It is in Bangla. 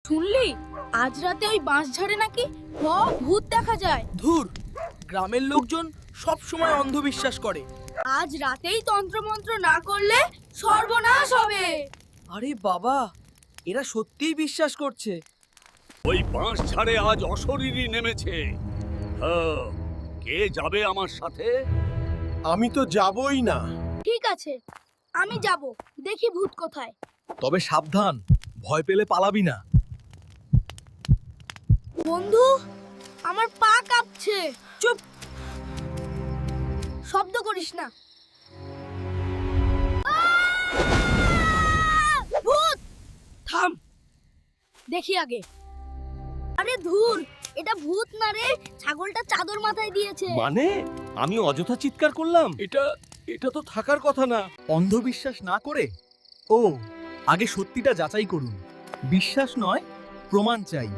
শুনলি আজ রাতে ওই বাঁশঝাড়ে নাকি ভূত দেখা যায়। ধুর, গ্রামের লোকজন সব সময় অন্ধবিশ্বাস করে। আজ রাতেই তন্ত্রমন্ত্র না করলে সর্বনাশ হবে। আরে বাবা, এরা সত্যিই বিশ্বাস করছে। ওই বাঁশ ঝাড়ে আজ অশরীরী নেমেছে। হ্যাঁ, কে যাবে আমার সাথে? আমি তো যাবই না। ঠিক আছে, আমি যাব, দেখি ভূত কোথায়। তবে সাবধান, ভয় পেলে পালাবি না। বন্ধু, আমার পা কাঁপছে। চুপ, শব্দ করিস না। ভূত! থাম। দেখি আগে। আরে ধুর, এটা ভূত না রে, ছাগলটা চাদর মাথায় দিয়েছে। মানে আমি অযথা চিৎকার করলাম? এটা তো থাকার কথা না। অন্ধবিশ্বাস না করে আগে সত্যিটা যাচাই করুন। বিশ্বাস নয়, প্রমাণ চাই।